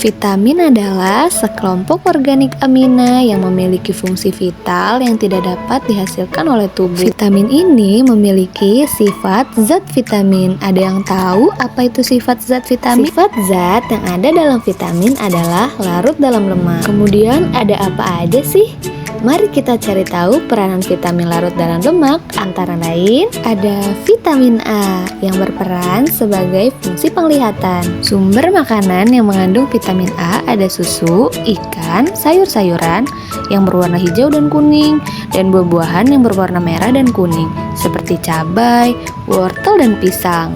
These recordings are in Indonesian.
Vitamin adalah sekelompok organik amina yang memiliki fungsi vital yang tidak dapat dihasilkan oleh tubuh. Vitamin ini memiliki sifat zat vitamin. Ada yang tahu apa itu sifat zat vitamin? Sifat zat yang ada dalam vitamin adalah larut dalam lemak. Kemudian ada apa aja sih? Mari kita cari tahu peranan vitamin larut dalam lemak. Antara lain ada vitamin A yang berperan sebagai fungsi penglihatan. Sumber makanan yang mengandung vitamin A ada susu, ikan, sayur-sayuran yang berwarna hijau dan kuning, dan buah-buahan yang berwarna merah dan kuning seperti cabai, wortel, dan pisang.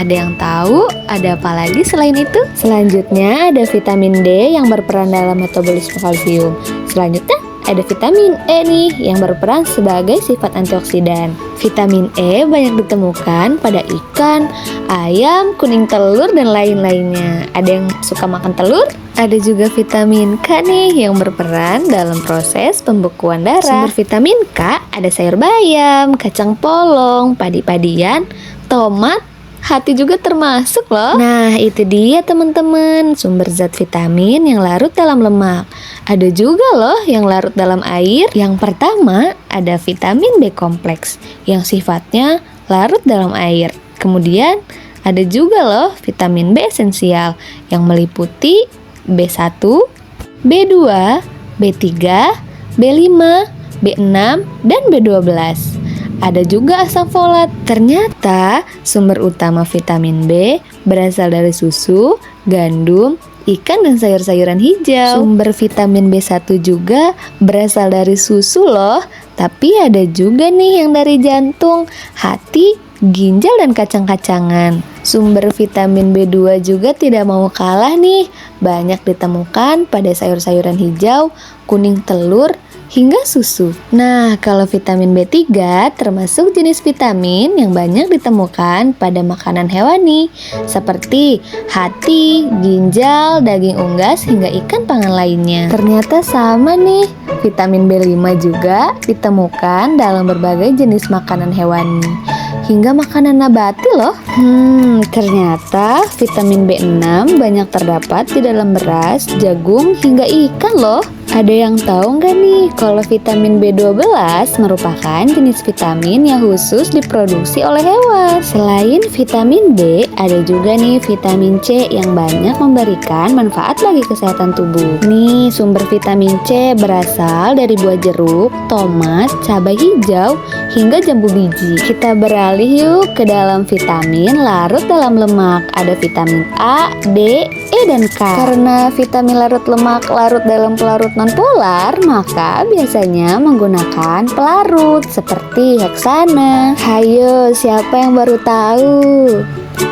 Ada yang tahu ada apa lagi selain itu? Selanjutnya ada vitamin D yang berperan dalam metabolisme kalsium. Selanjutnya ada vitamin E nih yang berperan sebagai sifat antioksidan. Vitamin E banyak ditemukan pada ikan, ayam, kuning telur, dan lain-lainnya. Ada yang suka makan telur? Ada juga vitamin K nih yang berperan dalam proses pembekuan darah. Sumber vitamin K ada sayur bayam, kacang polong, padi-padian, tomat, hati juga termasuk loh. Nah, itu dia teman-teman, sumber zat vitamin yang larut dalam lemak. Ada juga loh yang larut dalam air. Yang pertama ada vitamin B kompleks yang sifatnya larut dalam air. Kemudian ada juga loh vitamin B esensial yang meliputi B1, B2, B3, B5, B6, dan B12. Ada juga asam folat. Ternyata sumber utama vitamin B berasal dari susu, gandum, ikan, dan sayur-sayuran hijau. Sumber vitamin B1 juga berasal dari susu loh. Tapi ada juga nih yang dari jantung, hati, ginjal, dan kacang-kacangan. Sumber vitamin B2 juga tidak mau kalah nih. Banyak ditemukan pada sayur-sayuran hijau, kuning telur, hingga susu. Nah, kalau vitamin B3 termasuk jenis vitamin yang banyak ditemukan pada makanan hewani seperti hati, ginjal, daging unggas, hingga ikan pangan lainnya. Ternyata sama nih, vitamin B5 juga ditemukan dalam berbagai jenis makanan hewani hingga makanan nabati loh. Ternyata vitamin B6 banyak terdapat di dalam beras, jagung, hingga ikan loh. Ada yang tahu nggak nih kalau vitamin B12 merupakan jenis vitamin yang khusus diproduksi oleh hewan? Selain vitamin B, ada juga nih vitamin C yang banyak memberikan manfaat bagi kesehatan tubuh. Nih, sumber vitamin C berasal dari buah jeruk, tomat, cabai hijau, hingga jambu biji. Kita beralih yuk ke dalam vitamin larut dalam lemak. Ada vitamin A, D, E, dan K. Karena vitamin larut lemak larut dalam pelarut non-polar, maka biasanya menggunakan pelarut seperti heksana. Hayo, siapa yang baru tahu?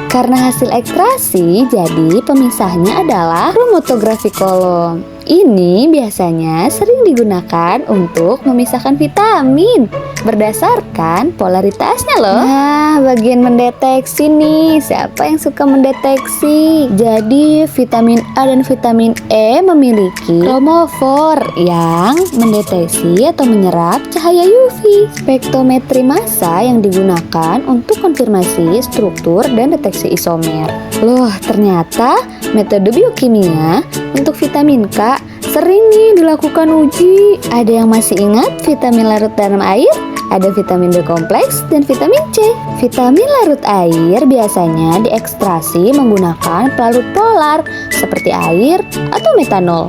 Karena hasil ekstraksi, jadi pemisahnya adalah kromatografikolom. Ini biasanya sering digunakan untuk memisahkan vitamin berdasarkan polaritasnya loh. Nah, bagian mendeteksi nih, siapa yang suka mendeteksi? Jadi vitamin A dan vitamin E memiliki kromofor yang mendeteksi atau menyerap cahaya UV. Spektrometri massa yang digunakan untuk konfirmasi struktur dan deteksi isomer. Loh, ternyata metode biokimia untuk vitamin K sering nih dilakukan uji. Ada yang masih ingat vitamin larut dalam air? Ada vitamin B kompleks dan vitamin C. Vitamin larut air biasanya diekstrasi menggunakan pelarut polar seperti air atau metanol.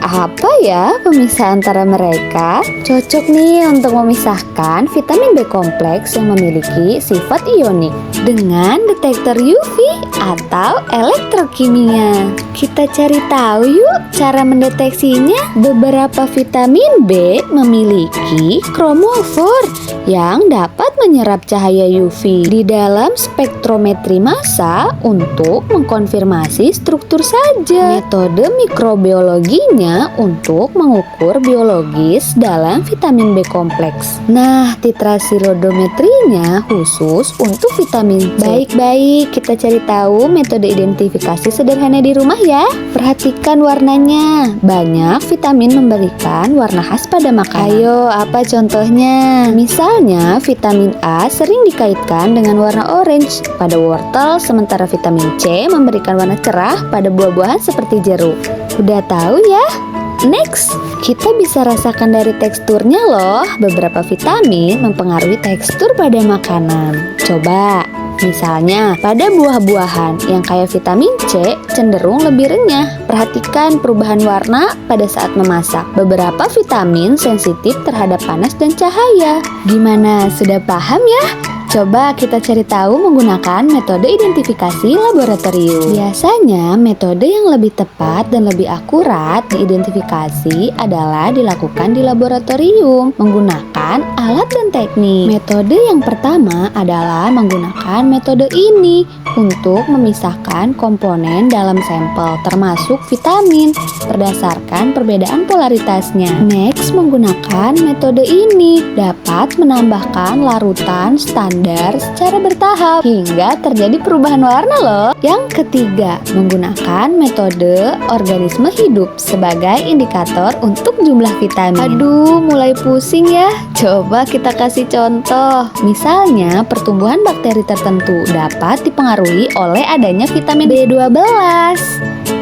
Apa ya pemisah antara mereka? Cocok nih untuk memisahkan vitamin B kompleks yang memiliki sifat ionik dengan detektor UV atau elektrokimia. Kita cari tahu yuk cara mendeteksinya. Beberapa vitamin B memiliki kromofor yang dapat menyerap cahaya UV di dalam spektrometri massa untuk mengkonfirmasi struktur saja. Metode mikrobiologinya untuk mengukur biologis dalam vitamin B kompleks. Nah, titrasirodometrinya khusus untuk vitamin C. Baik-baik, kita cari tahu metode identifikasi sederhana di rumah ya. Perhatikan warnanya. Banyak vitamin memberikan warna khas pada makanan. Ayo, apa contohnya? lainnya. Misalnya, vitamin A sering dikaitkan dengan warna orange pada wortel, sementara vitamin C memberikan warna cerah pada buah-buahan seperti jeruk. Udah tahu ya? Next, kita bisa rasakan dari teksturnya loh. Beberapa vitamin mempengaruhi tekstur pada makanan. Coba, misalnya pada buah-buahan yang kaya vitamin C cenderung lebih renyah. Perhatikan perubahan warna pada saat memasak. Beberapa vitamin sensitif terhadap panas dan cahaya. Gimana, sudah paham ya? Coba kita cari tahu menggunakan metode identifikasi laboratorium. Biasanya metode yang lebih tepat dan lebih akurat diidentifikasi adalah dilakukan di laboratorium menggunakan alat dan teknik. Metode yang pertama adalah menggunakan metode ini untuk memisahkan komponen dalam sampel termasuk vitamin berdasarkan perbedaan polaritasnya. Next, menggunakan metode ini dapat menambahkan larutan standar secara bertahap hingga terjadi perubahan warna loh. Yang ketiga, menggunakan metode organisme hidup sebagai indikator untuk jumlah vitamin. Aduh, mulai pusing ya. Coba kita kasih contoh. Misalnya, pertumbuhan bakteri tertentu dapat dipengaruhi oleh adanya vitamin B12.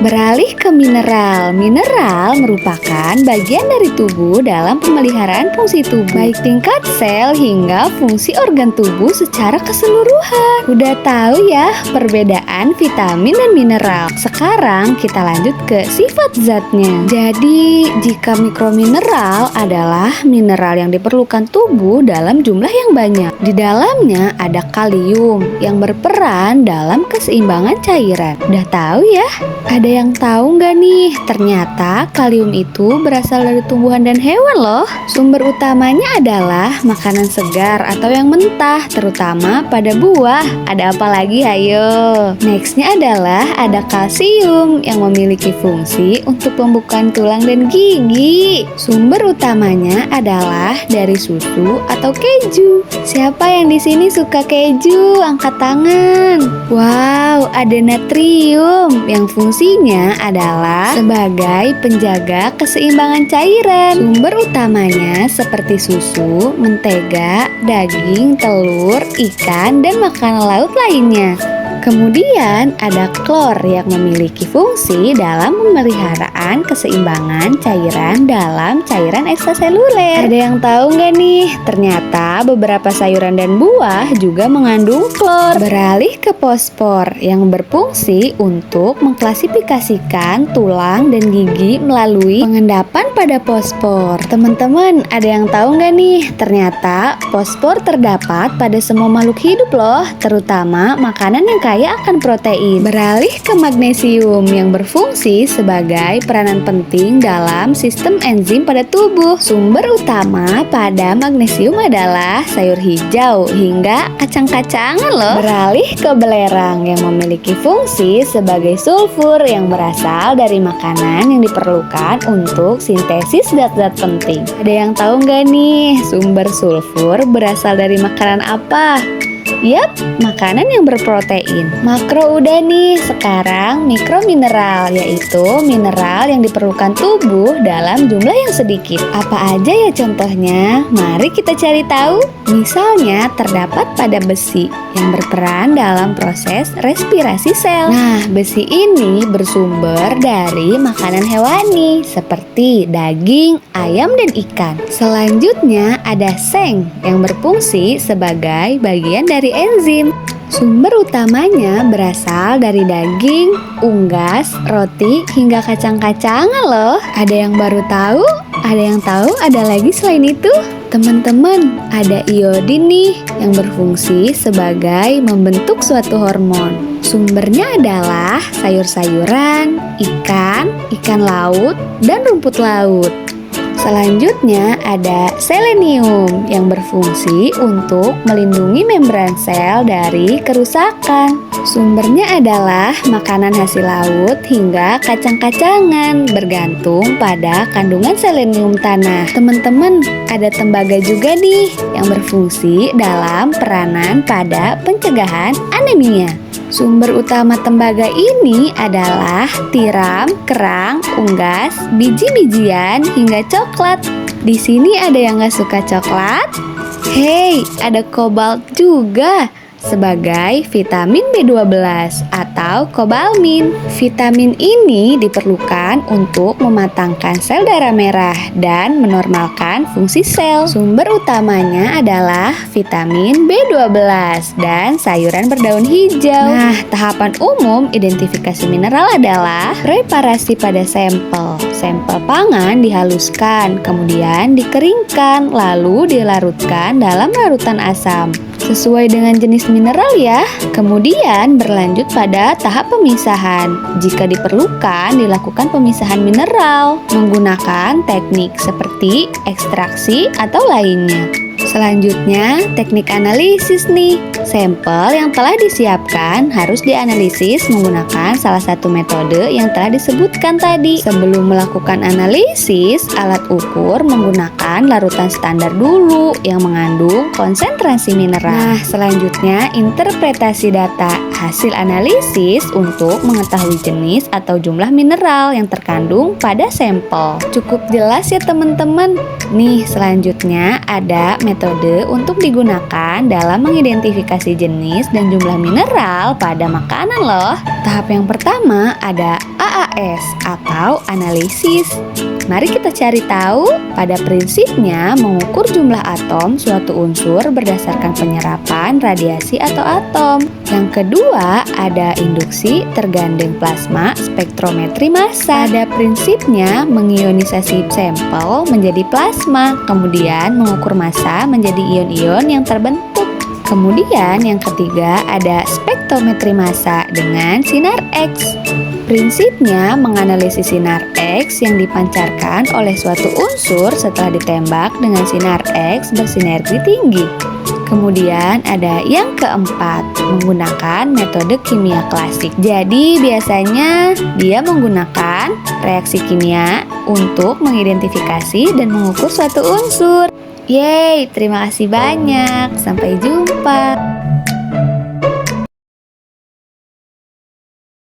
Beralih ke mineral. Mineral merupakan bagian dari tubuh dalam pemeliharaan fungsi tubuh, baik tingkat sel hingga fungsi organ tubuh secara keseluruhan. Udah tahu ya perbedaan vitamin dan mineral. Sekarang kita lanjut ke sifat zatnya. Jadi, jika mikromineral adalah mineral yang diperlukan tubuh dalam jumlah yang banyak. Di dalamnya ada kalium yang berperan dalam keseimbangan cairan. Udah tahu ya? Ada yang tahu nggak nih? Ternyata kalium itu berasal dari tumbuhan dan hewan loh. Sumber utamanya adalah makanan segar atau yang mentah, terutama pada buah. Ada apa lagi? Ayo. Nextnya adalah ada kalsium yang memiliki fungsi untuk pembukaan tulang dan gigi. Sumber utamanya adalah dari susu atau keju. Siapa yang di sini suka keju? Angkat tangan. Wow, ada natrium yang fungsinya adalah sebagai penjaga keseimbangan cairan. Sumber utamanya seperti susu, mentega, daging, telur, ikan, dan makanan laut lainnya. Kemudian ada klor yang memiliki fungsi dalam pemeliharaan keseimbangan cairan dalam cairan ekstraseluler. Ada yang tahu nggak nih? Ternyata beberapa sayuran dan buah juga mengandung klor. Beralih ke fosfor yang berfungsi untuk mengklasifikasikan tulang dan gigi melalui pengendapan pada fosfor. Teman-teman, ada yang tahu nggak nih? Ternyata fosfor terdapat pada semua makhluk hidup loh, terutama makanan yang kaya akan protein. Beralih ke magnesium yang berfungsi sebagai peranan penting dalam sistem enzim pada tubuh. Sumber utama pada magnesium adalah sayur hijau hingga kacang-kacangan loh. Beralih ke belerang yang memiliki fungsi sebagai sulfur yang berasal dari makanan yang diperlukan untuk sintesis zat-zat penting. Ada yang tahu nggak nih sumber sulfur berasal dari makanan apa? Yap, makanan yang berprotein. Makro udah nih, sekarang mikromineral, yaitu mineral yang diperlukan tubuh dalam jumlah yang sedikit. Apa aja ya contohnya? Mari kita cari tahu. Misalnya terdapat pada besi yang berperan dalam proses respirasi sel. Nah, besi ini bersumber dari makanan hewani seperti daging, ayam, dan ikan. Selanjutnya ada seng yang berfungsi sebagai bagian dari enzim. Sumber utamanya berasal dari daging, unggas, roti, hingga kacang-kacangan loh. Ada yang baru tahu? Ada yang tahu ada lagi selain itu? Teman-teman, ada iodin nih yang berfungsi sebagai membentuk suatu hormon. Sumbernya adalah sayur-sayuran, ikan laut, dan rumput laut. Selanjutnya ada selenium yang berfungsi untuk melindungi membran sel dari kerusakan. Sumbernya adalah makanan hasil laut hingga kacang-kacangan bergantung pada kandungan selenium tanah. Teman-teman, ada tembaga juga nih yang berfungsi dalam peranan pada pencegahan anemia. Sumber utama tembaga ini adalah tiram, kerang, unggas, biji-bijian, hingga coklat. Di sini ada yang nggak suka coklat? Hei, ada kobalt juga sebagai vitamin B12 atau kobalmin. Vitamin ini diperlukan untuk mematangkan sel darah merah dan menormalkan fungsi sel. Sumber utamanya adalah vitamin B12 dan sayuran berdaun hijau. Nah, tahapan umum identifikasi mineral adalah preparasi pada sampel. Sampel pangan dihaluskan, kemudian dikeringkan, lalu dilarutkan dalam larutan asam sesuai dengan jenis mineral ya. Kemudian berlanjut pada tahap pemisahan. Jika diperlukan, dilakukan pemisahan mineral menggunakan teknik seperti ekstraksi atau lainnya. Selanjutnya, teknik analisis nih. Sampel yang telah disiapkan harus dianalisis menggunakan salah satu metode yang telah disebutkan tadi. Sebelum melakukan analisis, alat ukur menggunakan larutan standar dulu yang mengandung konsentrasi mineral. Nah, selanjutnya interpretasi data hasil analisis untuk mengetahui jenis atau jumlah mineral yang terkandung pada sampel. Cukup jelas ya teman-teman? Nih, selanjutnya ada metode untuk digunakan dalam mengidentifikasi jenis dan jumlah mineral pada makanan loh. Tahap yang pertama ada AAS atau analisis. Mari kita cari tahu. Pada prinsipnya mengukur jumlah atom suatu unsur berdasarkan penyerapan radiasi atau atom. Yang kedua ada induksi tergandeng plasma spektrometri massa. Pada prinsipnya mengionisasi sampel menjadi plasma, kemudian mengukur massa menjadi ion-ion yang terbentuk. Kemudian yang ketiga ada spektrometri massa dengan sinar X. Prinsipnya menganalisis sinar X yang dipancarkan oleh suatu unsur setelah ditembak dengan sinar X bersinergi tinggi. Kemudian ada yang keempat, menggunakan metode kimia klasik. Jadi biasanya dia menggunakan reaksi kimia untuk mengidentifikasi dan mengukur suatu unsur. Yeay, terima kasih banyak. Sampai jumpa.